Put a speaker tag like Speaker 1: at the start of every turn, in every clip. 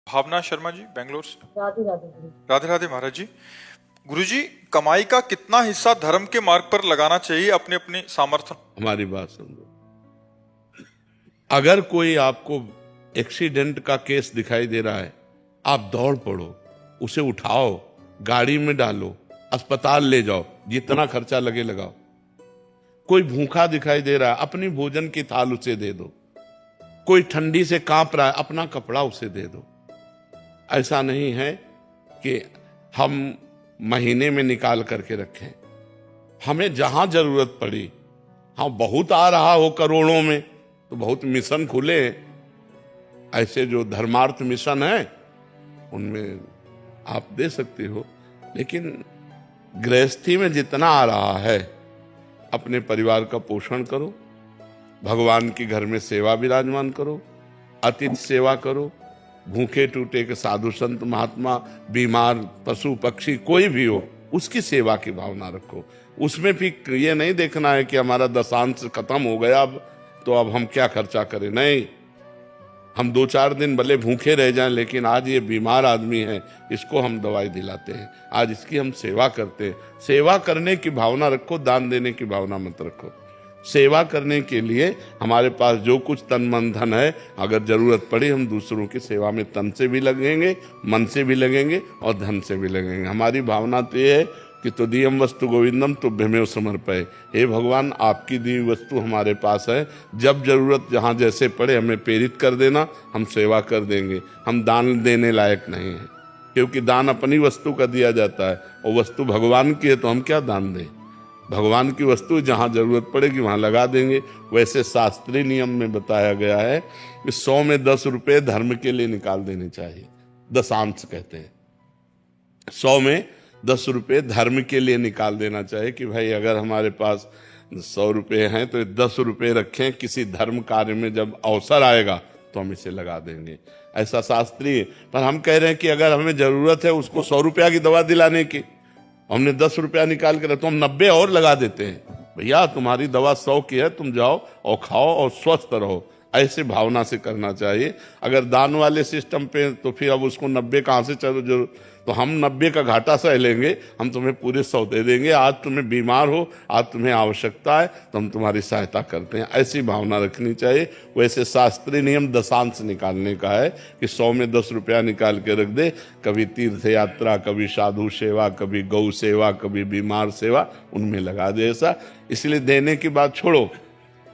Speaker 1: भावना शर्मा जी बेंगलोर से।
Speaker 2: राधे राधे गुरु।
Speaker 1: राधे राधे महाराज जी। गुरुजी, कमाई का कितना हिस्सा धर्म के मार्ग पर लगाना चाहिए अपने अपने सामर्थ्य?
Speaker 3: हमारी बात समझो। अगर कोई आपको एक्सीडेंट का केस दिखाई दे रहा है, आप दौड़ पड़ो, उसे उठाओ, गाड़ी में डालो, अस्पताल ले जाओ, जितना खर्चा लगे लगाओ। कोई भूखा दिखाई दे रहा है, अपनी भोजन की थाल उसे दे दो। कोई ठंडी से कांप रहा है, अपना कपड़ा उसे दे दो। ऐसा नहीं है कि हम महीने में निकाल करके रखें। हमें जहां जरूरत पड़ी, हाँ बहुत आ रहा हो करोड़ों में तो बहुत मिशन खुले हैं, ऐसे जो धर्मार्थ मिशन है उनमें आप दे सकते हो। लेकिन गृहस्थी में जितना आ रहा है, अपने परिवार का पोषण करो, भगवान के घर में सेवा विराजमान करो, अतिथि सेवा करो, भूखे टूटे के साधु संत महात्मा, बीमार पशु पक्षी कोई भी हो, उसकी सेवा की भावना रखो। उसमें भी ये नहीं देखना है कि हमारा दशांश खत्म हो गया तो अब हम क्या खर्चा करें। नहीं, हम 2-4 दिन भले भूखे रह जाएं, लेकिन आज ये बीमार आदमी है, इसको हम दवाई दिलाते हैं, आज इसकी हम सेवा करते हैं। सेवा करने की भावना रखो, दान देने की भावना मत रखो। सेवा करने के लिए हमारे पास जो कुछ तन मन धन है, अगर जरूरत पड़ी हम दूसरों की सेवा में तन से भी लगेंगे, मन से भी लगेंगे और धन से भी लगेंगे। हमारी भावना तो ये है कि तुदीयम वस्तु गोविंदम तुभ्यमेव समर्पये। हे भगवान, आपकी दी वस्तु हमारे पास है, जब जरूरत जहाँ जैसे पड़े हमें प्रेरित कर देना, हम सेवा कर देंगे। हम दान देने लायक नहीं है, क्योंकि दान अपनी वस्तु का दिया जाता है और वस्तु भगवान की है, तो हम क्या दान दें। भगवान की वस्तु जहाँ जरूरत पड़ेगी वहाँ लगा देंगे। वैसे शास्त्रीय नियम में बताया गया है कि 100 में 10 रुपये धर्म के लिए निकाल देने चाहिए, दशांश कहते हैं। 100 में 10 रुपये धर्म के लिए निकाल देना चाहिए कि भाई अगर हमारे पास 100 रुपये हैं तो 10 रुपये रखें, किसी धर्म कार्य में जब अवसर आएगा तो हम इसे लगा देंगे। ऐसा शास्त्रीय। पर हम कह रहे हैं कि अगर हमें जरूरत है उसको 100 रुपया की दवा दिलाने की, हमने 10 रुपया निकाल कर तो हम 90 और लगा देते हैं। भैया तुम्हारी दवा 100 की है, तुम जाओ और खाओ और स्वस्थ रहो। ऐसे भावना से करना चाहिए। अगर दान वाले सिस्टम पे तो फिर अब उसको 90 कहाँ से चलो जो, तो हम 90 का घाटा सह लेंगे, हम तुम्हें पूरे 100 दे देंगे। आज तुम्हें बीमार हो, आज तुम्हें आवश्यकता है तो हम तुम्हारी सहायता करते हैं। ऐसी भावना रखनी चाहिए। वैसे शास्त्रीय नियम दशांश निकालने का है कि 100 में 10 रुपया निकाल के रख दे। कभी तीर्थ यात्रा, कभी साधु सेवा, कभी गौ सेवा, कभी बीमार सेवा, उनमें लगा दे ऐसा। इसलिए देने की बात छोड़ो,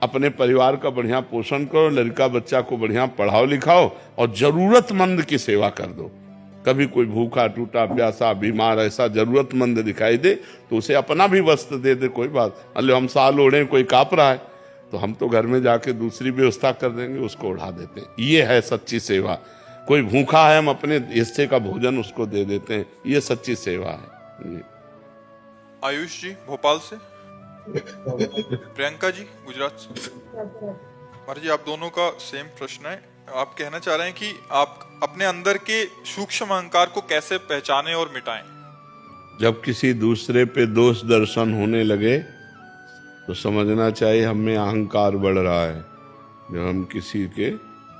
Speaker 3: अपने परिवार का बढ़िया पोषण करो, लड़का बच्चा को बढ़िया पढ़ाओ लिखाओ और जरूरतमंद की सेवा कर दो। कभी कोई भूखा टूटा प्यासा बीमार ऐसा जरूरतमंद दिखाई दे तो उसे अपना भी वस्त्र दे दे, कोई बात। अरे हम साल ओढ़े, कोई काँप रहा है तो हम तो घर में जाके दूसरी व्यवस्था कर देंगे, उसको उड़ा देते हैं। ये है सच्ची सेवा। कोई भूखा है, हम अपने हिस्से का भोजन उसको दे देते हैं, ये सच्ची सेवा है।
Speaker 1: आयुष जी भोपाल से। प्रियंका जी गुजरात से। महाराज जी, आप दोनों का सेम प्रश्न है। आप कहना चाह रहे हैं कि आप अपने अंदर के सूक्ष्म अहंकार को कैसे पहचानें और मिटाएं?
Speaker 3: जब किसी दूसरे पे दोष दर्शन होने लगे तो समझना चाहिए हम में अहंकार बढ़ रहा है। जब हम किसी के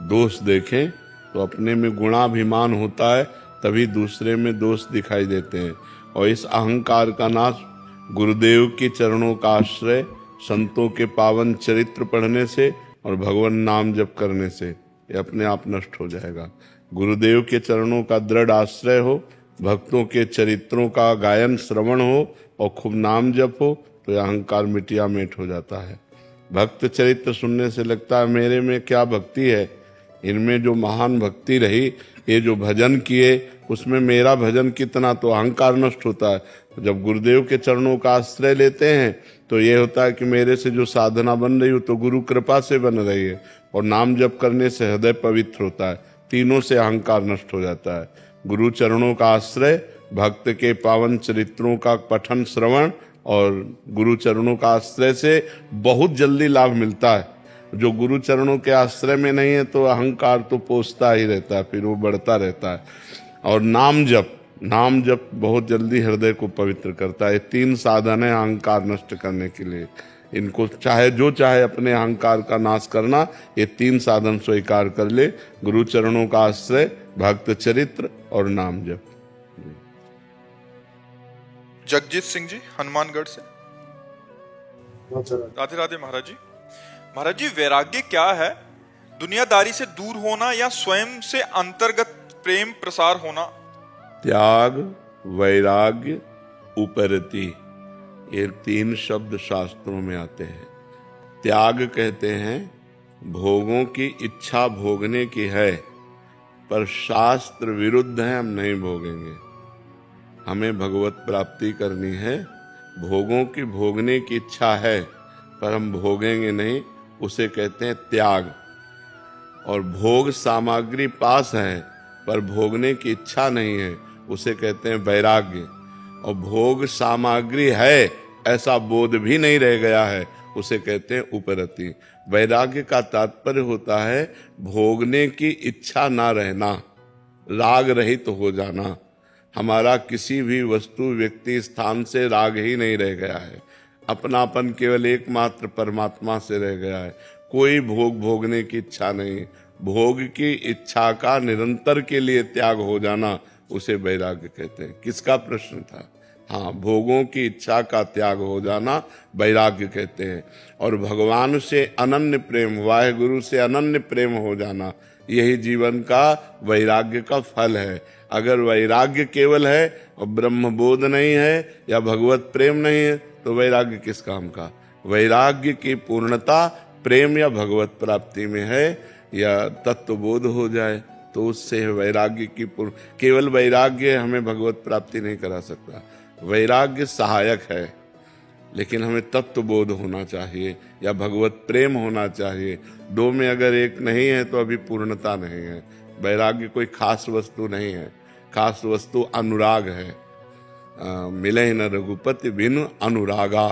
Speaker 3: दोष देखें तो अपने में गुणाभिमान होता है, तभी दूसरे में दोष दिखाई देते हैं। और इस अहंकार का नाश गुरुदेव के चरणों का आश्रय, संतों के पावन चरित्र पढ़ने से और भगवान नाम जप करने से ये अपने आप नष्ट हो जाएगा। गुरुदेव के चरणों का दृढ़ आश्रय हो, भक्तों के चरित्रों का गायन श्रवण हो और खूब नाम जप हो तो यह अहंकार मिटिया मेट हो जाता है। भक्त चरित्र सुनने से लगता है मेरे में क्या भक्ति है, इनमें जो महान भक्ति रही, ये जो भजन किए उसमें मेरा भजन कितना, तो अहंकार नष्ट होता है। जब गुरुदेव के चरणों का आश्रय लेते हैं तो ये होता है कि मेरे से जो साधना बन रही हो तो गुरु कृपा से बन रही है, और नाम जप करने से हृदय पवित्र होता है। तीनों से अहंकार नष्ट हो जाता है। गुरु चरणों का आश्रय, भक्त के पावन चरित्रों का पठन श्रवण और गुरु चरणों का आश्रय से बहुत जल्दी लाभ मिलता है। जो गुरु चरणों के आश्रय में नहीं है तो अहंकार तो पोसता ही रहता है, फिर वो बढ़ता रहता है। और नाम जप बहुत जल्दी हृदय को पवित्र करता है। 3 साधन है अहंकार नष्ट करने के लिए। इनको चाहे अपने अहंकार का नाश करना, ये 3 साधन स्वीकार कर ले। गुरु चरणों का आश्रय, भक्त चरित्र और नाम जप।
Speaker 1: जगजीत सिंह जी हनुमानगढ़ से। राधे राधे महाराज जी। महाराज जी, वैराग्य क्या है? दुनियादारी से दूर होना या स्वयं से अंतर्गत प्रेम प्रसार होना?
Speaker 3: त्याग, वैराग्य, उपरति, ये 3 शब्द शास्त्रों में आते हैं। त्याग कहते हैं भोगों की इच्छा भोगने की है, पर शास्त्र विरुद्ध है, हम नहीं भोगेंगे। हमें भगवत प्राप्ति करनी है, भोगों की भोगने की इच्छा है पर हम भोगेंगे नहीं, उसे कहते हैं त्याग। और भोग सामग्री पास है पर भोगने की इच्छा नहीं है, उसे कहते हैं वैराग्य। और भोग सामग्री है ऐसा बोध भी नहीं रह गया है, उसे कहते हैं उपरति। वैराग्य का तात्पर्य होता है भोगने की इच्छा ना रहना, राग रहित तो हो जाना। हमारा किसी भी वस्तु, व्यक्ति, स्थान से राग ही नहीं रह गया है। अपनापन केवल एकमात्र परमात्मा से रह गया है। कोई भोग भोगने की इच्छा नहीं। भोग की इच्छा का निरंतर के लिए त्याग हो जाना, उसे वैराग्य कहते हैं। किसका प्रश्न था? हाँ, भोगों की इच्छा का त्याग हो जाना वैराग्य कहते हैं। और भगवान से अनन्य प्रेम, वाहेगुरु से अनन्य प्रेम हो जाना, यही जीवन का वैराग्य का फल है। अगर वैराग्य केवल है और ब्रह्मबोध नहीं है या भगवत प्रेम नहीं है, तो वैराग्य किस काम का? वैराग्य की पूर्णता प्रेम या भगवत प्राप्ति में है, या तत्वबोध हो जाए तो उससे वैराग्य की केवल वैराग्य हमें भगवत प्राप्ति नहीं करा सकता। वैराग्य सहायक है, लेकिन हमें तत्वबोध होना चाहिए या भगवत प्रेम होना चाहिए। 2 में अगर एक नहीं है तो अभी पूर्णता नहीं है। वैराग्य कोई खास वस्तु नहीं है, खास वस्तु अनुराग है। मिले न रघुपति बिनु अनुरागा,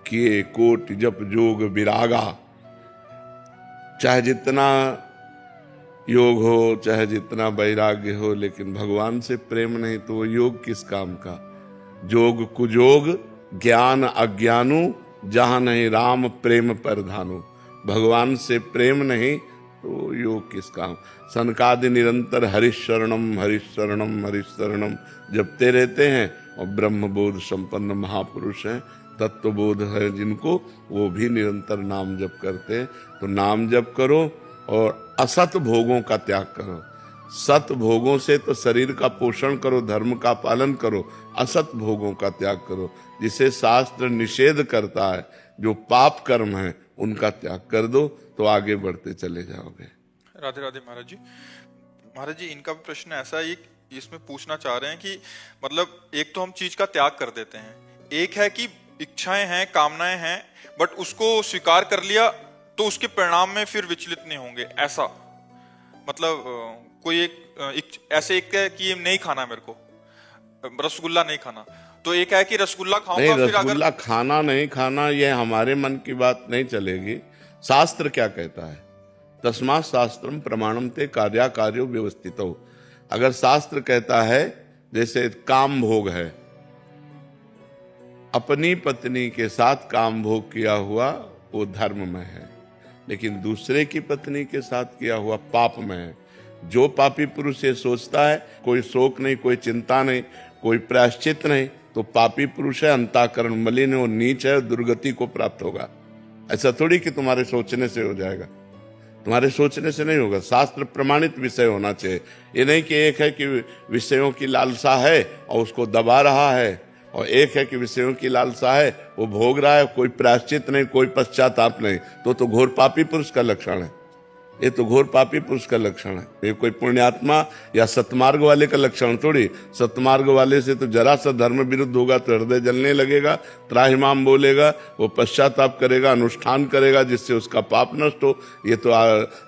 Speaker 3: किए कोट जप जोग विरागा। चाहे जितना योग हो, चाहे जितना वैराग्य हो, लेकिन भगवान से प्रेम नहीं तो वो योग किस काम का? जोग कुजोग ज्ञान अज्ञानु, जहां नहीं राम प्रेम परधानु। भगवान से प्रेम नहीं तो योग किस काम? सनकादि निरंतर हरिशरणम हरिशरणम हरिशरणम जपते रहते हैं और ब्रह्मबोध संपन्न महापुरुष हैं, तत्वबोध है जिनको, वो भी निरंतर नाम जप करते हैं। तो नाम जप करो और असत भोगों का त्याग करो। सत भोगों से तो शरीर का पोषण करो, धर्म का पालन करो, असत भोगों का त्याग करो। जिसे शास्त्र निषेध करता है, जो पाप कर्म है, उनका त्याग कर दो, तो आगे बढ़ते चले जाओगे।
Speaker 1: राधे राधे महाराज जी। महाराज जी, इनका प्रश्न ऐसा है, इसमें पूछना चाह रहे हैं कि मतलब एक तो हम चीज का त्याग कर देते हैं, एक है कि इच्छाएं हैं, कामनाएं हैं, बट उसको स्वीकार कर लिया तो उसके परिणाम में फिर विचलित नहीं होंगे, ऐसा मतलब कोई एक ऐसे एक है कि नहीं खाना, मेरे को रसगुल्ला नहीं खाना, तो एक है कि रसगुल्ला खाऊंगा।
Speaker 3: नहीं,
Speaker 1: फिर
Speaker 3: रसगुल्ला
Speaker 1: अगर
Speaker 3: खाना नहीं खाना, ये हमारे मन की बात नहीं चलेगी। शास्त्र क्या कहता है? तस्मात् शास्त्रम प्रमाणम ते कार्या कार्यो व्यवस्थितो। अगर शास्त्र कहता है, जैसे काम भोग है, अपनी पत्नी के साथ काम भोग किया हुआ वो धर्म में है, लेकिन दूसरे की पत्नी के साथ किया हुआ पाप में है। जो पापी पुरुष ये सोचता है कोई शोक नहीं, कोई चिंता नहीं, कोई प्रायश्चित नहीं, तो पापी पुरुष है, अंतःकरण मलिन है, वो नीच है, दुर्गति को प्राप्त होगा। ऐसा थोड़ी कि तुम्हारे सोचने से हो जाएगा, तुम्हारे सोचने से नहीं होगा। शास्त्र प्रमाणित विषय होना चाहिए। ये नहीं कि एक है कि विषयों की लालसा है और उसको दबा रहा है, और एक है कि विषयों की लालसा है, वो भोग रहा है, कोई प्रायश्चित नहीं, कोई पश्चाताप नहीं, तो घोर पापी पुरुष का लक्षण है। ये तो घोर पापी पुरुष का लक्षण है। ये कोई पुण्यात्मा या सतमार्ग वाले का लक्षण थोड़ी। सतमार्ग वाले से तो जरा सा धर्म विरुद्ध होगा तो हृदय जलने लगेगा, त्राहिमाम बोलेगा, वो पश्चाताप करेगा, अनुष्ठान करेगा जिससे उसका पाप नष्ट हो। ये तो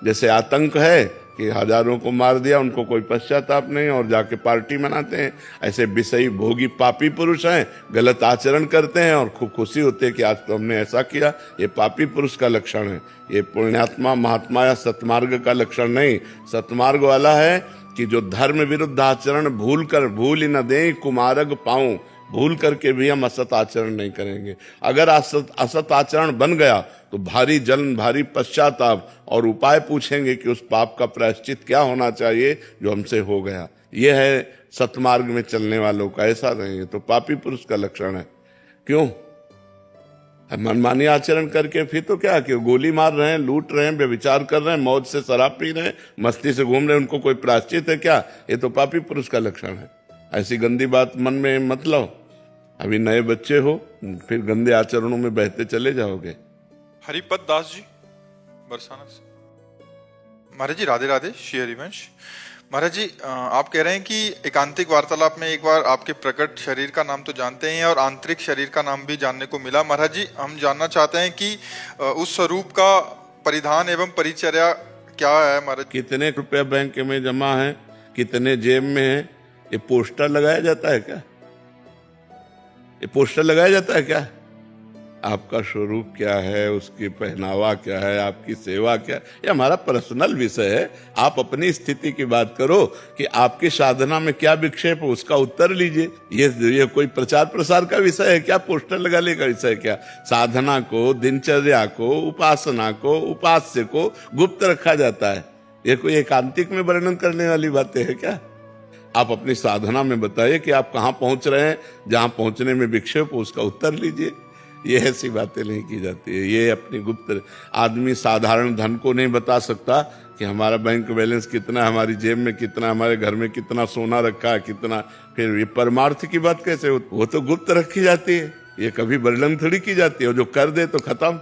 Speaker 3: जैसे आतंक है कि हजारों को मार दिया, उनको कोई पश्चाताप नहीं और जाके पार्टी मनाते हैं। ऐसे विषयी भोगी पापी पुरुष हैं, गलत आचरण करते हैं और खूब खुशी होते हैं कि आज तो हमने ऐसा किया। ये पापी पुरुष का लक्षण है, ये पुण्यात्मा महात्मा या सतमार्ग का लक्षण नहीं। सतमार्ग वाला है कि जो धर्म विरुद्ध आचरण भूल ही न दे कुमारग पाऊं, भूल करके भी हम असत आचरण नहीं करेंगे। अगर असत आचरण बन गया तो भारी जलन, भारी पश्चाताप और उपाय पूछेंगे कि उस पाप का प्रायश्चित क्या होना चाहिए जो हमसे हो गया। यह है सतमार्ग में चलने वालों का, ऐसा नहीं है तो पापी पुरुष का लक्षण है। क्यों? मनमानी आचरण करके फिर तो क्या कि गोली मार रहे हैं, लूट रहे हैं, व्यभिचार कर रहे हैं, मौज से शराब पी रहे हैं, मस्ती से घूम रहे हैं, उनको कोई प्रायश्चित है क्या? ये तो पापी पुरुष का लक्षण है। ऐसी गंदी बात मन में मत लो। अभी नए बच्चे हो, फिर गंदे आचरणों में बहते चले जाओगे।
Speaker 1: हरिपत दास जी बरसाना से। महाराज जी राधे राधे। श्री हरिवंश। महाराज जी आप कह रहे हैं कि एकांतिक वार्तालाप में एक बार आपके प्रकट शरीर का नाम तो जानते हैं और आंतरिक शरीर का नाम भी जानने को मिला। महाराज जी हम जानना चाहते हैं कि उस स्वरूप का परिधान एवं परिचर्या क्या है महाराज?
Speaker 3: कितने रुपए बैंक में जमा है, कितने जेब में है, ये पोस्टर लगाया जाता है क्या? ये पोस्टर लगाया जाता है क्या? आपका स्वरूप क्या है, उसकी पहनावा क्या है, आपकी सेवा क्या है, ये हमारा पर्सनल विषय है। आप अपनी स्थिति की बात करो कि आपकी साधना में क्या विक्षेप हो, उसका उत्तर लीजिए। ये कोई प्रचार प्रसार का विषय है क्या? पोस्टर लगाने का विषय क्या? साधना को, दिनचर्या को, उपासना को, उपास्य को गुप्त रखा जाता है। ये कोई एकांतिक में वर्णन करने वाली बातें है क्या? आप अपनी साधना में बताइए कि आप कहाँ पहुंच रहे हैं, जहां पहुंचने में विक्षेप हो उसका उत्तर लीजिए। ये ऐसी बातें नहीं की जाती है। ये अपनी गुप्त, आदमी साधारण धन को नहीं बता सकता कि हमारा बैंक बैलेंस कितना, हमारी जेब में कितना, हमारे घर में कितना सोना रखा है, कितना। फिर ये परमार्थ की बात कैसे हो? वो तो गुप्त रखी जाती है, ये कभी वर्णन थोड़ी की जाती है। जो कर दे तो खत्म,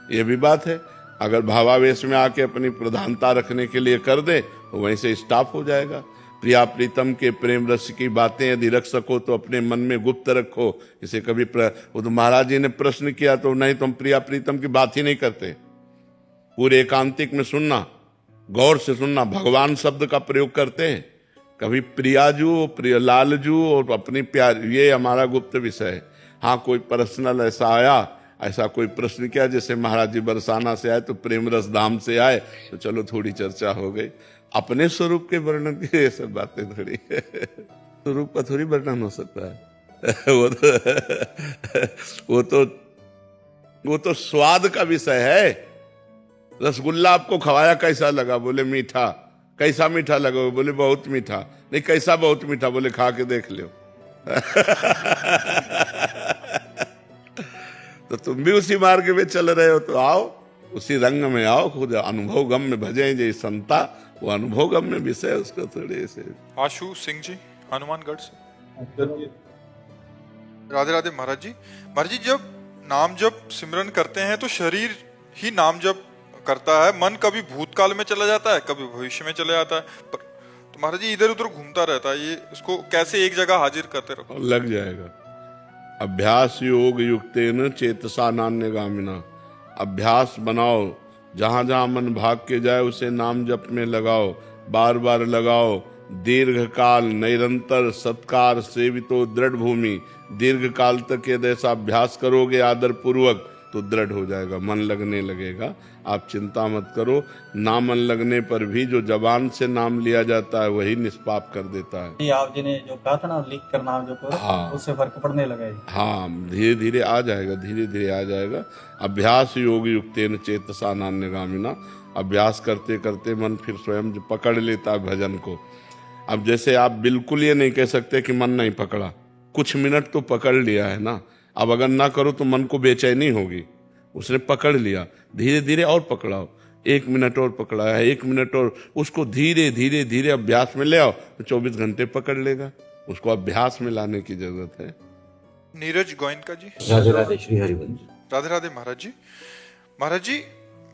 Speaker 3: ये भी बात है। अगर भावावेश में आके अपनी प्रधानता रखने के लिए कर दे तो वहीं से स्टॉप हो जाएगा। प्रिया प्रीतम के प्रेम रस की बातें यदि रख सको तो अपने मन में गुप्त रखो। इसे कभी वो तो महाराज जी ने प्रश्न किया तो नहीं, तुम प्रिया प्रीतम की बात ही नहीं करते। पूरे एकांतिक में सुनना, गौर से सुनना, भगवान शब्द का प्रयोग करते हैं। कभी प्रियाजू, प्रिय लालजू और अपनी प्यार, ये हमारा गुप्त विषय है। हाँ, कोई पर्सनल ऐसा आया, ऐसा कोई प्रश्न किया, जैसे महाराज जी बरसाना से आए तो प्रेम रस धाम से आए, तो चलो थोड़ी चर्चा हो गई। अपने स्वरूप के वर्णन की ये सब बातें थोड़ी स्वरूप का थोड़ी वर्णन हो सकता है। वो तो स्वाद का विषय है। रसगुल्ला आपको खवाया, कैसा लगा? बोले मीठा। कैसा मीठा लगा? बोले बहुत मीठा। नहीं, कैसा बहुत मीठा? बोले खा के देख लो। तो तुम भी उसी मार्ग में चल रहे हो तो आओ, उसी रंग में आओ, खुद अनुभव गम में भजे जे संता। वो अनुभव गम में विषय उसको थोड़े से।
Speaker 1: आशु सिंह जी हनुमानगढ़ से। राधे राधे महाराज जी। महाराज जी जब नाम जब सिमरन करते हैं तो शरीर ही नाम जब करता है, मन कभी भूतकाल में चला जाता है, कभी भविष्य में चला जाता है, तो महाराज जी इधर उधर घूमता रहता है। ये इसको कैसे एक जगह हाजिर करते रहो?
Speaker 3: लग जाएगा। अभ्यास योग युक्तेन चेतसा नान्यगामिना। अभ्यास बनाओ, जहां जहां मन भाग के जाए उसे नाम जप में लगाओ, बार बार लगाओ। दीर्घ काल निरंतर सत्कार सेवितो दृढ़ भूमि। दीर्घ काल तक यदि ऐसा अभ्यास करोगे आदर पूर्वक तो दृढ़ हो जाएगा, मन लगने लगेगा। आप चिंता मत करो। ना मन लगने पर भी जो जबान से नाम लिया जाता है वही निष्पाप कर देता है।
Speaker 2: ये आप जी ने जो कहा था ना, लिख कर नाम जो करो,
Speaker 3: हाँ,
Speaker 2: उससे फर्क पड़ने लगा है।
Speaker 3: हाँ, धीरे धीरे आ जाएगा, धीरे धीरे आ जाएगा। अभ्यास योग युक्तेन चेतसा नान्यगामिना। अभ्यास करते करते मन फिर स्वयं जो पकड़ लेता है भजन को। अब जैसे आप बिल्कुल ये नहीं कह सकते कि मन नहीं पकड़ा, कुछ मिनट तो पकड़ लिया है ना। अब अगर ना करो तो मन को बेचैनी होगी। उसने पकड़ लिया, धीरे धीरे और पकड़ाओ। 1 मिनट और पकड़ा है, 1 मिनट और, उसको धीरे धीरे धीरे अभ्यास में ले आओ तो 24 घंटे पकड़ लेगा। उसको अभ्यास में लाने की जरूरत है।
Speaker 1: नीरज गोयनका जी।
Speaker 4: राधे राधे। श्री हरिवंश।
Speaker 1: राधे राधे महाराज जी। महाराज जी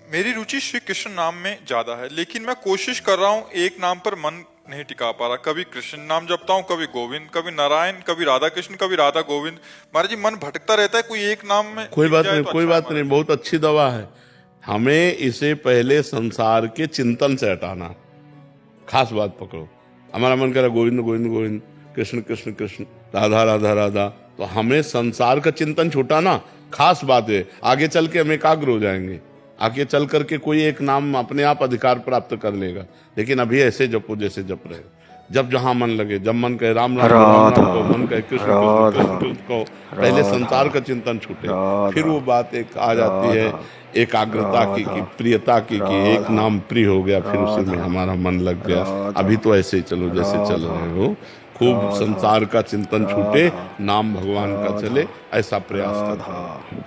Speaker 1: मेरी रुचि श्री कृष्ण नाम में ज्यादा है, लेकिन मैं कोशिश कर रहा हूँ एक नाम पर मन नहीं टिका पा रहा। कभी कृष्ण नाम जपता हूँ, कभी गोविंद, कभी नारायण, कभी राधा कृष्ण, कभी राधा गोविंद। महाराज जी मन भटकता रहता है, कोई एक नाम में
Speaker 3: कोई बात नहीं,
Speaker 1: तो
Speaker 3: कोई
Speaker 1: अच्छा
Speaker 3: बात नहीं, बहुत अच्छी दवा है। हमें इसे पहले संसार के चिंतन से हटाना। खास बात पकड़ो। हमारा मन करा गोविंद गोविंद गोविंद, कृष्ण कृष्ण कृष्ण, राधा राधा राधा, तो हमें संसार का चिंतन छुटाना खास बात है। आगे चल के हम एकाग्र हो जाएंगे। आगे चल करके कोई एक नाम अपने आप अधिकार प्राप्त कर लेगा, लेकिन अभी ऐसे जपो जैसे जप रहे हो। जब जहां मन लगे, जब मन कहे राम राम राम राम को, मन कहे कृष्ण कृष्ण कृष्ण कृष्ण को, पहले संसार का चिंतन छूटे, फिर वो बात एक आ जाती है एकाग्रता की प्रियता की कि एक नाम प्रिय हो गया, फिर उसी में हमारा मन लग गया। अभी तो ऐसे ही चलो जैसे चल रहे हो, खूब संसार का चिंतन छूटे, नाम भगवान का चले, ऐसा प्रयास करते हैं।